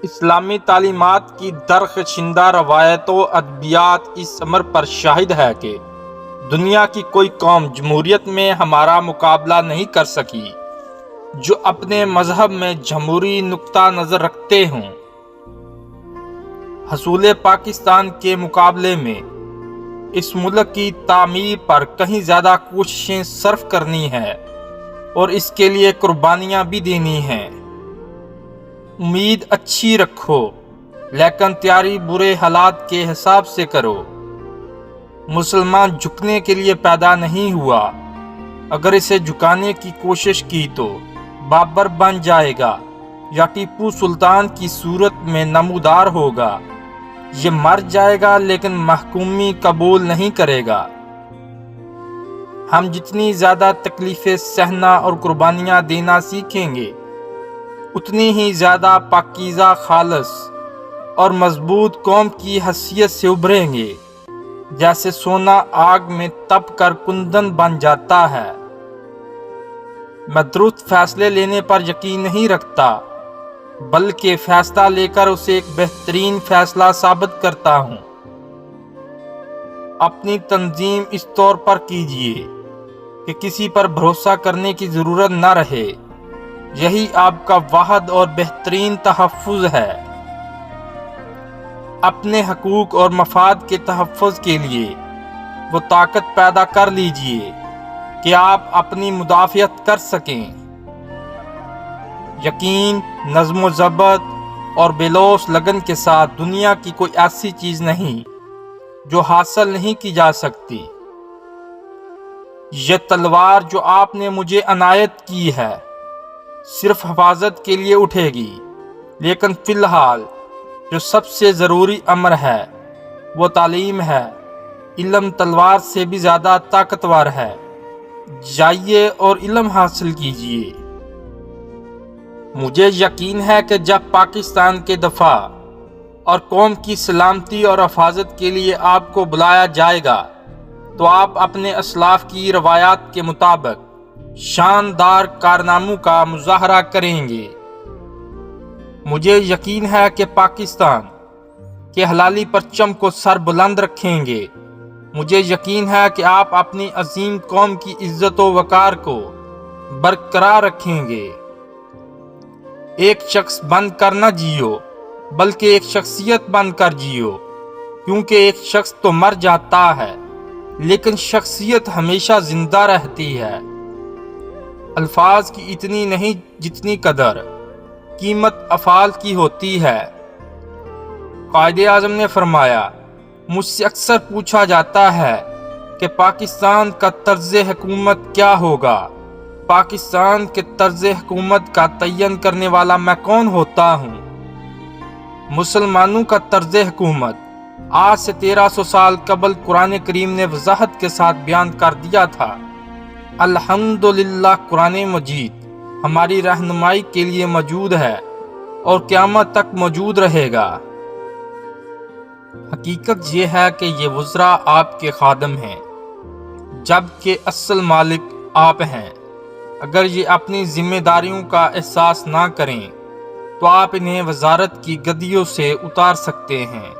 اسلامی تعلیمات کی درخشندہ روایت و ادبیات اس امر پر شاہد ہے کہ دنیا کی کوئی قوم جمہوریت میں ہمارا مقابلہ نہیں کر سکی جو اپنے مذہب میں جمہوری نقطہ نظر رکھتے ہوں۔ حصول پاکستان کے مقابلے میں اس ملک کی تعمیر پر کہیں زیادہ کوششیں صرف کرنی ہیں اور اس کے لیے قربانیاں بھی دینی ہیں۔ امید اچھی رکھو لیکن تیاری برے حالات کے حساب سے کرو۔ مسلمان جھکنے کے لیے پیدا نہیں ہوا، اگر اسے جھکانے کی کوشش کی تو بابر بن جائے گا یا ٹیپو سلطان کی صورت میں نمودار ہوگا۔ یہ مر جائے گا لیکن محکومی قبول نہیں کرے گا۔ ہم جتنی زیادہ تکلیفیں سہنا اور قربانیاں دینا سیکھیں گے اتنی ہی زیادہ پاکیزہ، خالص اور مضبوط قوم کی حیثیت سے ابھریں گے۔ جیسے سونا آگ میں تپ کر کندن بن جاتا ہے۔ میں درست فیصلے لینے پر یقین نہیں رکھتا بلکہ فیصلہ لے کر اسے ایک بہترین فیصلہ ثابت کرتا ہوں۔ اپنی تنظیم اس طور پر کیجیے کہ کسی پر بھروسہ کرنے کی ضرورت نہ رہے۔ یہی آپ کا واحد اور بہترین تحفظ ہے۔ اپنے حقوق اور مفاد کے تحفظ کے لیے وہ طاقت پیدا کر لیجیے کہ آپ اپنی مدافعت کر سکیں۔ یقین، نظم و ضبط اور بے لوث لگن کے ساتھ دنیا کی کوئی ایسی چیز نہیں جو حاصل نہیں کی جا سکتی۔ یہ تلوار جو آپ نے مجھے عنایت کی ہے صرف حفاظت کے لیے اٹھے گی، لیکن فی الحال جو سب سے ضروری امر ہے وہ تعلیم ہے۔ علم تلوار سے بھی زیادہ طاقتور ہے۔ جائیے اور علم حاصل کیجیے۔ مجھے یقین ہے کہ جب پاکستان کے دفاع اور قوم کی سلامتی اور حفاظت کے لیے آپ کو بلایا جائے گا تو آپ اپنے اسلاف کی روایات کے مطابق شاندار کارناموں کا مظاہرہ کریں گے۔ مجھے یقین ہے کہ پاکستان کے حلالی پرچم کو سر بلند رکھیں گے۔ مجھے یقین ہے کہ آپ اپنی عظیم قوم کی عزت و وقار کو برقرار رکھیں گے۔ ایک شخص بن کر نہ جیو بلکہ ایک شخصیت بن کر جیو، کیونکہ ایک شخص تو مر جاتا ہے لیکن شخصیت ہمیشہ زندہ رہتی ہے۔ الفاظ کی اتنی نہیں جتنی قدر قیمت افعال کی ہوتی ہے۔ قائد اعظم نے فرمایا، مجھ سے اکثر پوچھا جاتا ہے کہ پاکستان کا طرز حکومت کیا ہوگا۔ پاکستان کے طرز حکومت کا تعین کرنے والا میں کون ہوتا ہوں؟ مسلمانوں کا طرز حکومت آج سے 1300 سال قبل قرآن کریم نے وضاحت کے ساتھ بیان کر دیا تھا۔ الحمدللہ قرآن مجید ہماری رہنمائی کے لیے موجود ہے اور قیامت تک موجود رہے گا۔ حقیقت یہ ہے کہ یہ وزراء آپ کے خادم ہیں جبکہ اصل مالک آپ ہیں۔ اگر یہ اپنی ذمہ داریوں کا احساس نہ کریں تو آپ انہیں وزارت کی گدیوں سے اتار سکتے ہیں۔